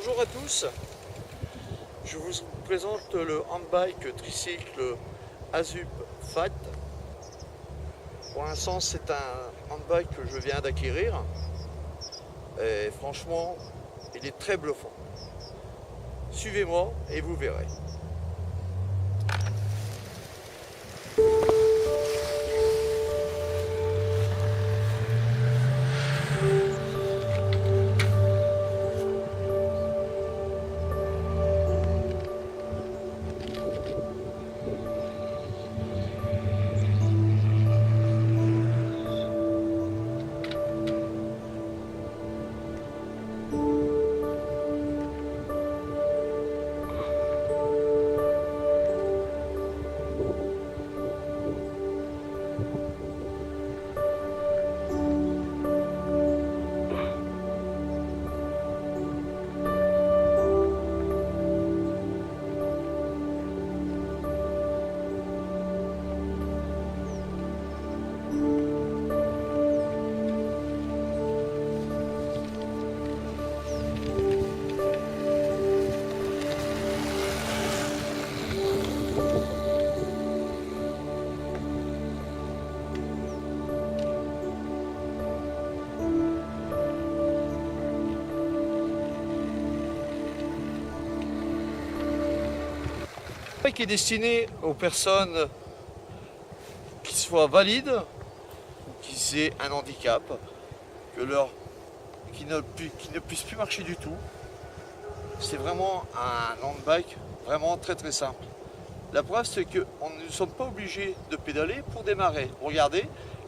Bonjour à tous, je vous présente le handbike tricycle Azup Fat. Pour l'instant c'est un handbike que je viens d'acquérir et franchement il est très bluffant. Suivez-moi et vous verrez. Qui est destiné aux personnes qui soient valides ou qui aient un handicap, qui ne puissent plus marcher du tout. C'est vraiment un handbike vraiment très très simple. La preuve c'est que nous ne sommes pas obligés de pédaler pour démarrer. Regardez,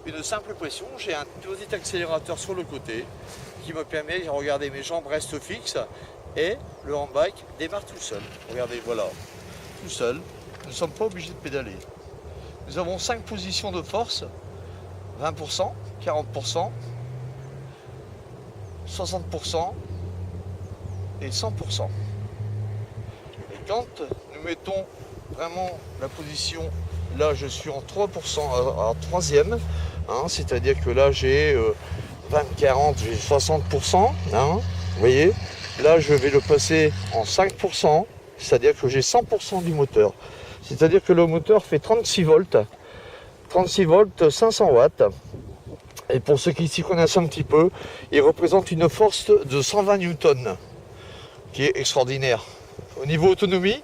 une simple pression, j'ai un petit accélérateur sur le côté qui me permet, regardez, mes jambes restent fixes et le handbike démarre tout seul. Regardez, voilà. Tout seul, nous ne sommes pas obligés de pédaler. Nous avons 5 positions de force, 20%, 40%, 60% et 100%. Et quand nous mettons vraiment la position, là je suis en 3%, en troisième, c'est-à-dire que là j'ai 20, 40, j'ai 60%, vous voyez, là je vais le passer en 5%, c'est-à-dire que j'ai 100% du moteur. C'est-à-dire que le moteur fait 36 volts, 500 watts. Et pour ceux qui s'y connaissent un petit peu, il représente une force de 120 newtons, qui est extraordinaire. Au niveau autonomie,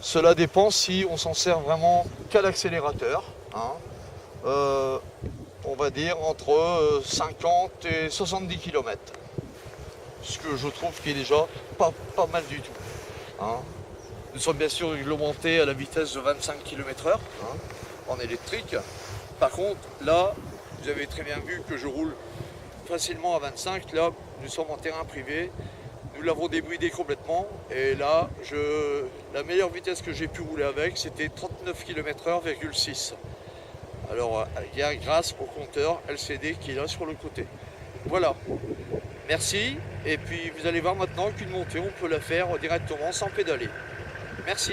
cela dépend si on s'en sert vraiment qu'à l'accélérateur. On va dire entre 50 et 70 km. Ce que je trouve qui est déjà pas mal du tout. Nous sommes bien sûr réglementés à la vitesse de 25 km/h en électrique. Par contre, là, vous avez très bien vu que je roule facilement à 25. Là, nous sommes en terrain privé. Nous l'avons débridé complètement. Et là, la meilleure vitesse que j'ai pu rouler avec, c'était 39 km/h,6. Alors, grâce au compteur LCD qui est là sur le côté. Voilà. Merci. Et puis, vous allez voir maintenant qu'une montée, on peut la faire directement sans pédaler. Merci.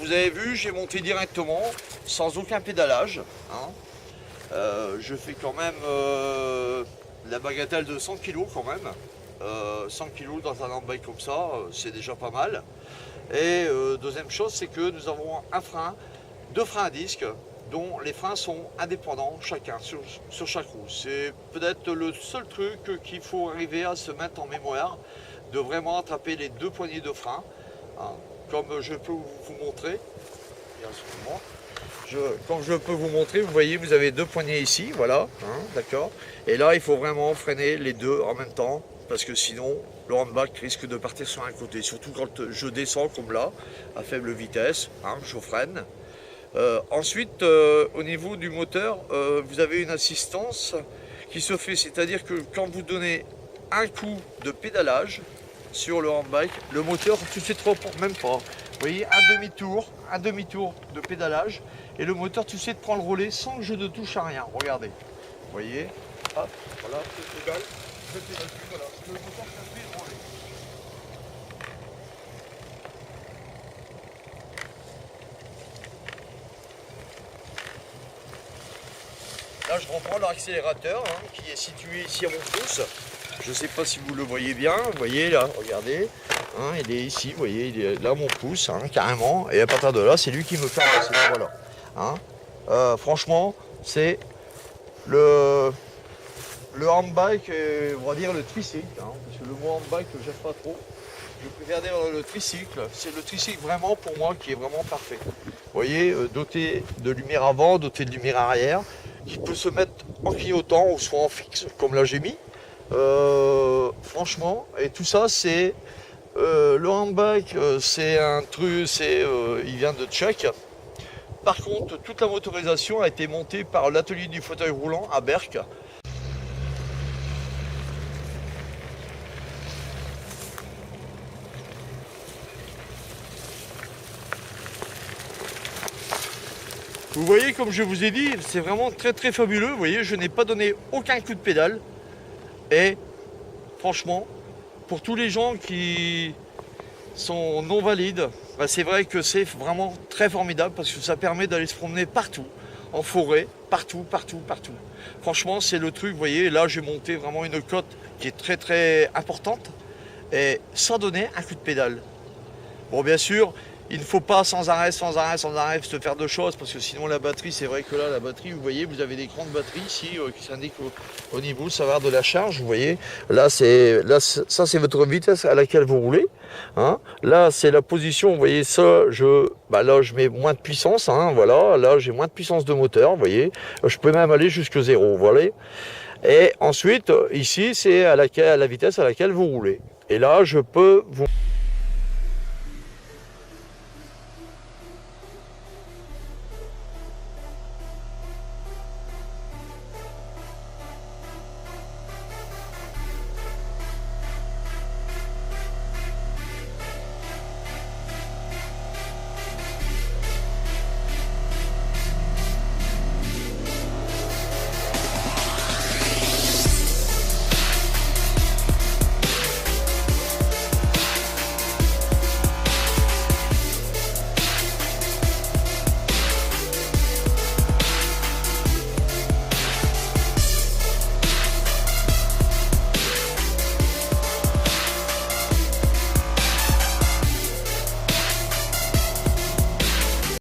Vous avez vu, j'ai monté directement, sans aucun pédalage. Je fais quand même la bagatelle de 100 kg quand même. 100 kg dans un handbike comme ça, c'est déjà pas mal. Et deuxième chose, c'est que nous avons deux freins à disque, dont les freins sont indépendants chacun sur chaque roue. C'est peut-être le seul truc qu'il faut arriver à se mettre en mémoire, de vraiment attraper les deux poignées de frein, comme je peux vous montrer. Comme je peux vous montrer, vous voyez, vous avez deux poignées ici, voilà, d'accord. Et là, il faut vraiment freiner les deux en même temps, parce que sinon, le handbike risque de partir sur un côté. Surtout quand je descends comme là, à faible vitesse, je freine. Ensuite, au niveau du moteur, vous avez une assistance qui se fait, c'est-à-dire que quand vous donnez un coup de pédalage, sur le handbike. Le moteur tout de suite reprend, même pas. Vous voyez, un demi-tour de pédalage et le moteur tout de suite prend le relais sans que je ne touche à rien. Regardez, vous voyez, hop, voilà, je pédale, voilà, le moteur ça fait le relais. Là, je reprends l'accélérateur qui est situé ici à mon pouce. Je ne sais pas si vous le voyez bien. Vous voyez là, regardez. Il est ici, vous voyez, il est là mon pouce, carrément. Et à partir de là, c'est lui qui me fait avancer. Voilà. Franchement, c'est le handbike, on va dire le tricycle. Parce que le mot handbike, je n'aime pas trop. Je préfère dire le tricycle. C'est le tricycle vraiment pour moi qui est vraiment parfait. Vous voyez, doté de lumière avant, doté de lumière arrière, qui peut se mettre en clignotant ou soit en fixe, comme là j'ai mis. Franchement, et tout ça, c'est le handbike, c'est un truc, il vient de Tchèque. Par contre, toute la motorisation a été montée par l'atelier du fauteuil roulant à Berck. Vous voyez, comme je vous ai dit, c'est vraiment très très fabuleux. Vous voyez, je n'ai pas donné aucun coup de pédale. Et franchement, pour tous les gens qui sont non valides, c'est vrai que c'est vraiment très formidable parce que ça permet d'aller se promener partout, en forêt, partout. Franchement, c'est le truc, vous voyez, là j'ai monté vraiment une cote qui est très très importante et sans donner un coup de pédale. Bon, bien sûr, il ne faut pas sans arrêt se faire de choses parce que sinon la batterie, c'est vrai que là la batterie, vous voyez, vous avez des grandes batteries ici qui s'indiquent au niveau savoir de la charge, vous voyez. Là, ça c'est votre vitesse à laquelle vous roulez. Là, c'est la position, vous voyez, ça, là je mets moins de puissance, voilà, là j'ai moins de puissance de moteur, vous voyez. Je peux même aller jusqu'à 0, voilà. Et ensuite, ici, c'est à la vitesse à laquelle vous roulez. Et là, je peux vous...